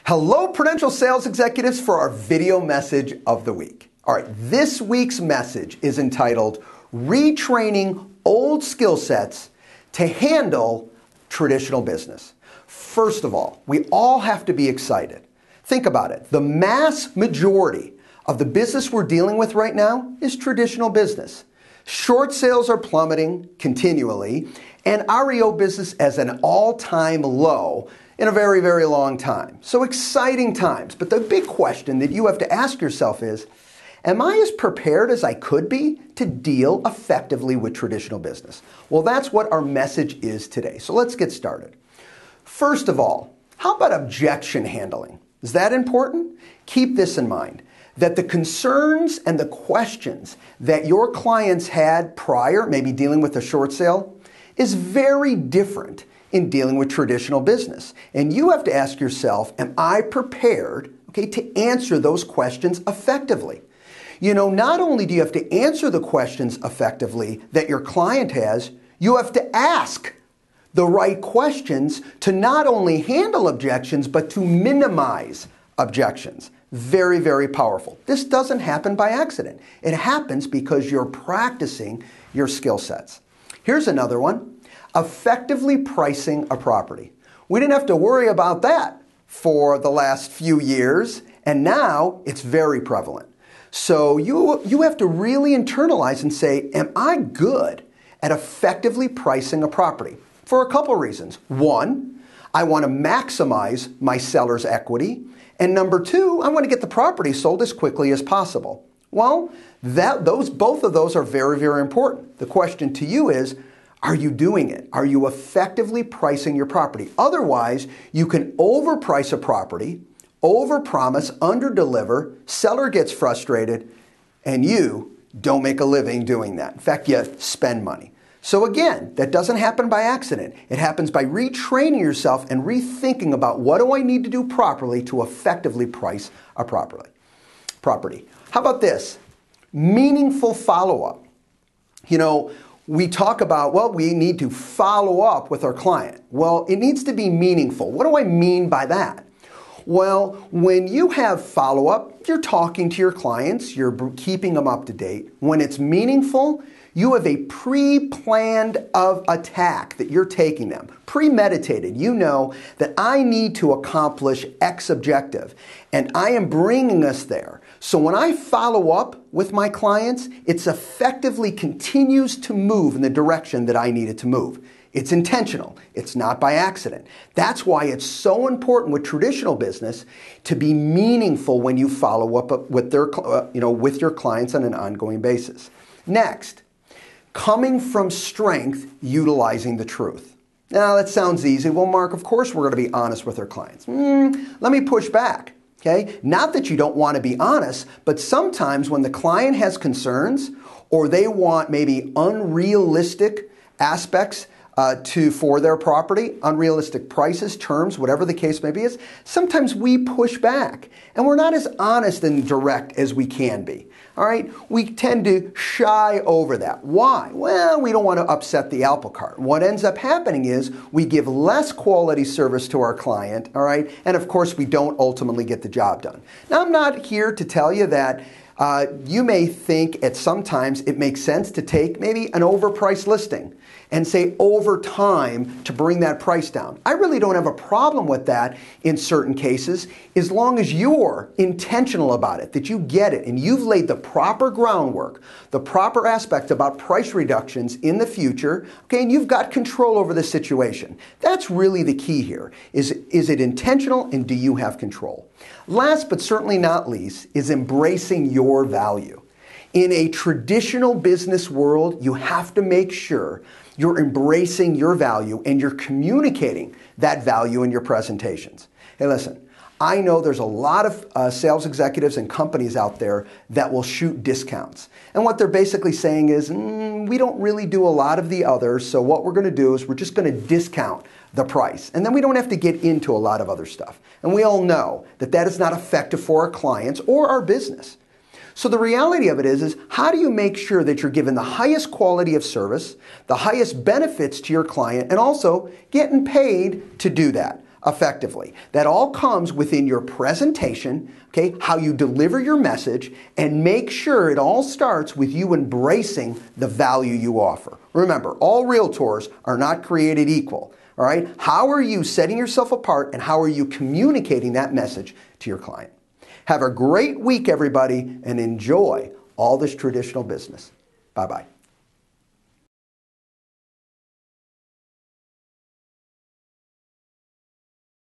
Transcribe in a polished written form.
Hello, Prudential sales executives, for our video message of the week. All right, this week's message is entitled Retraining Old Skill Sets to Handle Traditional Business. First of all, we all have to be excited. Think about it. The mass majority of the business we're dealing with right now is traditional business. Short sales are plummeting continually, and REO business is an all-time low in a very, very long time. So exciting times. But the big question that you have to ask yourself is, am I as prepared as I could be to deal effectively with traditional business? Well, that's what our message is today. So let's get started. First of all, how about objection handling? Is that important? Keep this in mind, that the concerns and the questions that your clients had prior, maybe dealing with a short sale, is very different in dealing with traditional business. And you have to ask yourself, am I prepared, to answer those questions effectively? You know, not only do you have to answer the questions effectively that your client has, you have to ask the right questions to not only handle objections, but to minimize objections. Very, very powerful. This doesn't happen by accident. It happens because you're practicing your skill sets. Here's another one. Effectively pricing a property. We didn't have to worry about that for the last few years, and now it's very prevalent. So you have to really internalize and say, am I good at effectively pricing a property? For a couple reasons. One, I want to maximize my seller's equity. And number two, I want to get the property sold as quickly as possible. Well, both of those are very, very important. The question to you is, are you doing it? Are you effectively pricing your property? Otherwise, you can overprice a property, overpromise, underdeliver, seller gets frustrated, and you don't make a living doing that. In fact, you spend money. So again, that doesn't happen by accident. It happens by retraining yourself and rethinking about what do I need to do properly to effectively price a property. How about this? Meaningful follow-up. You know, we talk about, well, we need to follow up with our client. Well, it needs to be meaningful. What do I mean by that? Well, when you have follow-up, you're talking to your clients, you're keeping them up to date. When it's meaningful, you have a pre-planned attack that you're taking them, premeditated. You know that I need to accomplish X objective, and I am bringing us there. So when I follow up with my clients, it effectively continues to move in the direction that I need it to move. It's intentional. It's not by accident. That's why it's so important with traditional business to be meaningful when you follow up with with your clients on an ongoing basis. Next, coming from strength, utilizing the truth. Now, that sounds easy. Well, Mark, of course we're going to be honest with our clients. Let me push back. Not that you don't want to be honest, but sometimes when the client has concerns or they want maybe unrealistic aspects for their property, unrealistic prices, terms, whatever the case may be, sometimes we push back and we're not as honest and direct as we can be. All right, we tend to shy over that. Why? Well, we don't want to upset the apple cart. What ends up happening is we give less quality service to our client, all right, and of course we don't ultimately get the job done. Now, I'm not here to tell you that you may think at sometimes it makes sense to take maybe an overpriced listing and say over time to bring that price down. I really don't have a problem with that in certain cases as long as you're intentional about it, that you get it and you've laid the proper groundwork, the proper aspect about price reductions in the future, and you've got control over the situation. That's really the key here. Is it intentional and do you have control? Last but certainly not least is embracing your value. In a traditional business world, you have to make sure you're embracing your value and you're communicating that value in your presentations. Hey, listen, I know there's a lot of sales executives and companies out there that will shoot discounts. And what they're basically saying is, we don't really do a lot of the others, so what we're going to do is we're just going to discount the price. And then we don't have to get into a lot of other stuff. And we all know that that is not effective for our clients or our business. So the reality of it is how do you make sure that you're giving the highest quality of service, the highest benefits to your client, and also getting paid to do that? effectively. That all comes within your presentation, okay, how you deliver your message, and make sure it all starts with you embracing the value you offer. Remember, all realtors are not created equal. All right? How are you setting yourself apart, and how are you communicating that message to your client? Have a great week, everybody, and enjoy all this traditional business. Bye-bye.